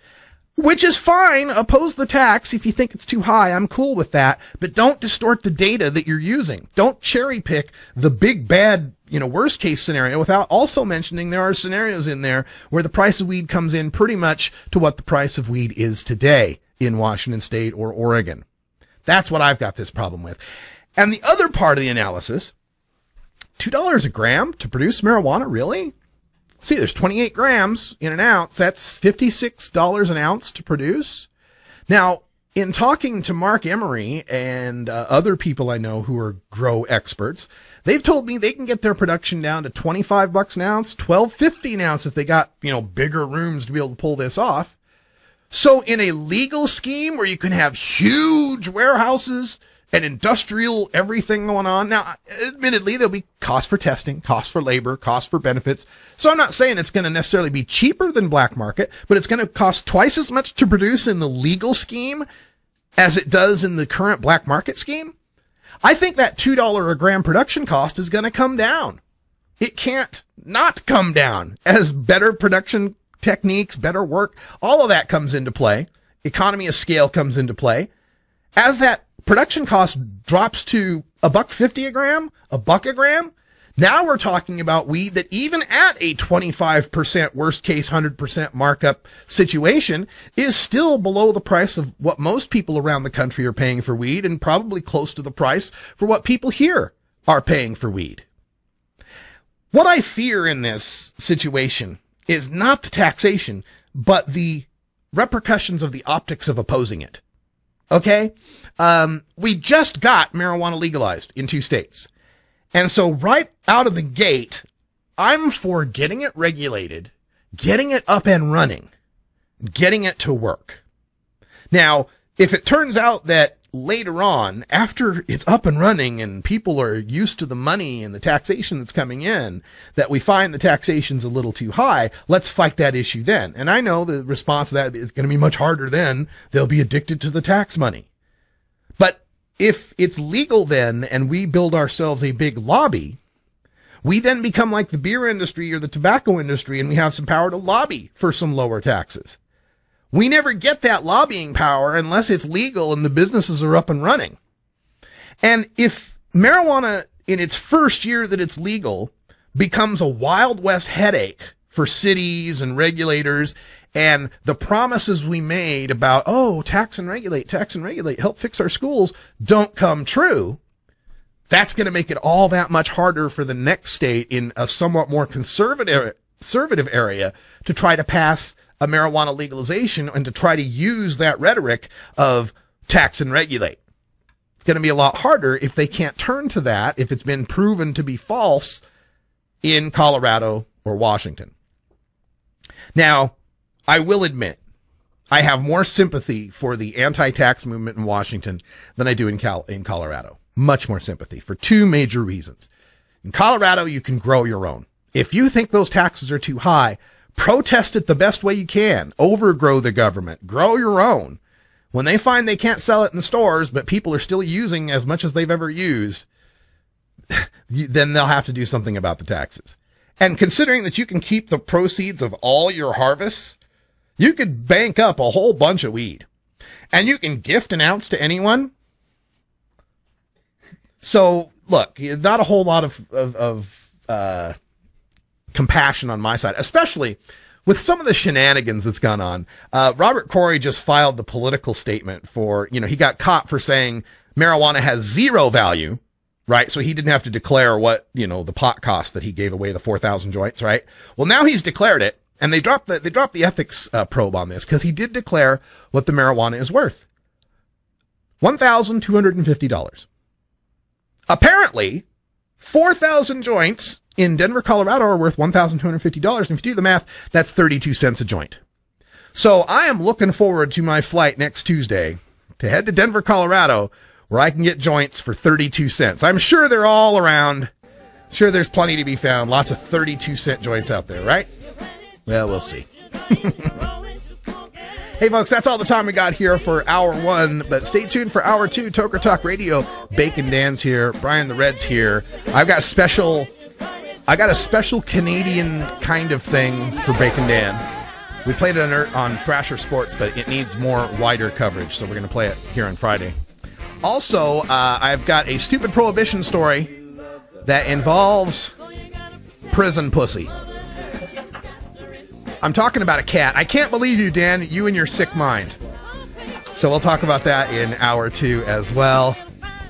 Speaker 7: Which is fine. Oppose the tax if you think it's too high. I'm cool with that. But don't distort the data that you're using. Don't cherry pick the big bad, worst case scenario without also mentioning there are scenarios in there where the price of weed comes in pretty much to what the price of weed is today in Washington State or Oregon. That's what I've got this problem with. And the other part of the analysis, $2 a gram to produce marijuana, really? See, there's 28 grams in an ounce. That's $56 an ounce to produce. Now, in talking to Mark Emery and other people I know who are grow experts, they've told me they can get their production down to $25 an ounce, $12.50 an ounce if they got, bigger rooms to be able to pull this off. So in a legal scheme where you can have huge warehouses and industrial everything going on. Now, admittedly, there'll be cost for testing, cost for labor, cost for benefits. So I'm not saying it's going to necessarily be cheaper than black market, but it's going to cost twice as much to produce in the legal scheme as it does in the current black market scheme. I think that $2 a gram production cost is going to come down. It can't not come down as better production techniques, better work, all of that comes into play. Economy of scale comes into play. As that production cost drops to $1.50 a gram, $1 a gram, now we're talking about weed that even at a 25% worst case 100% markup situation is still below the price of what most people around the country are paying for weed, and probably close to the price for what people here are paying for weed. What I fear in this situation is not the taxation, but the repercussions of the optics of opposing it. Okay? We just got marijuana legalized in 2 states. And so right out of the gate, I'm for getting it regulated, getting it up and running, getting it to work. Now, if it turns out that later on, after it's up and running and people are used to the money and the taxation that's coming in, that we find the taxation's a little too high, let's fight that issue then. And I know the response to that is going to be much harder then. They'll be addicted to the tax money. But if it's legal then and we build ourselves a big lobby, we then become like the beer industry or the tobacco industry, and we have some power to lobby for some lower taxes. We never get that lobbying power unless it's legal and the businesses are up and running. And if marijuana in its first year that it's legal becomes a Wild West headache for cities and regulators, and the promises we made about, tax and regulate, help fix our schools don't come true, that's going to make it all that much harder for the next state in a somewhat more conservative area to try to pass a marijuana legalization and to try to use that rhetoric of tax and regulate. It's going to be a lot harder if they can't turn to that, if it's been proven to be false in Colorado or Washington. Now, I will admit, I have more sympathy for the anti-tax movement in Washington than I do in Colorado. Much more sympathy for 2 major reasons. In Colorado, you can grow your own. If you think those taxes are too high, Protest it the best way you can. Overgrow the government. Grow your own. When they find they can't sell it in the stores, but people are still using as much as they've ever used, then they'll have to do something about the taxes. And considering that you can keep the proceeds of all your harvests, you could bank up a whole bunch of weed. And you can gift an ounce to anyone. So, look, not a whole lot of compassion on my side, especially with some of the shenanigans that's gone on. Robert Corey just filed the political statement for, he got caught for saying marijuana has zero value, right? So he didn't have to declare what, the pot cost that he gave away, the 4,000 joints, right? Well, now he's declared it, and they dropped the ethics probe on this because he did declare what the marijuana is worth. $1,250. Apparently, 4,000 joints in Denver, Colorado are worth $1,250. And if you do the math, that's 32 cents a joint. So I am looking forward to my flight next Tuesday to head to Denver, Colorado, where I can get joints for 32 cents. I'm sure they're all around. Sure, there's plenty to be found. Lots of 32-cent joints out there, right? Well, we'll see. Hey, folks, that's all the time we got here for Hour 1, but stay tuned for Hour 2, Toker Talk Radio. Bacon Dan's here. Brian the Red's here. I got a special Canadian kind of thing for Bacon Dan. We played it on Thrasher Sports, but it needs more wider coverage, so we're going to play it here on Friday. Also, I've got a stupid prohibition story that involves prison pussy. I'm talking about a cat. I can't believe you, Dan, you and your sick mind. So we'll talk about that in Hour 2 as well.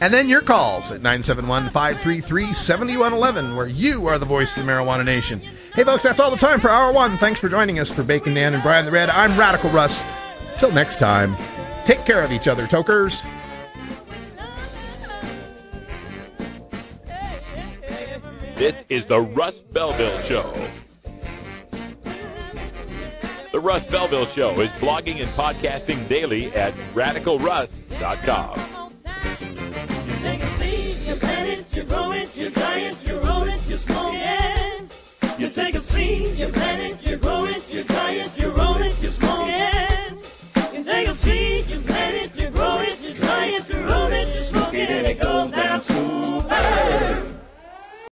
Speaker 7: And then your calls at 971-533-7111, where you are the voice of the Marijuana Nation. Hey, folks, that's all the time for Hour 1. Thanks for joining us for Bacon Dan and Brian the Red. I'm Radical Russ. Till next time, take care of each other, tokers.
Speaker 1: This is the Russ Belville Show. The Russ Belville Show is blogging and podcasting daily at radicalruss.com.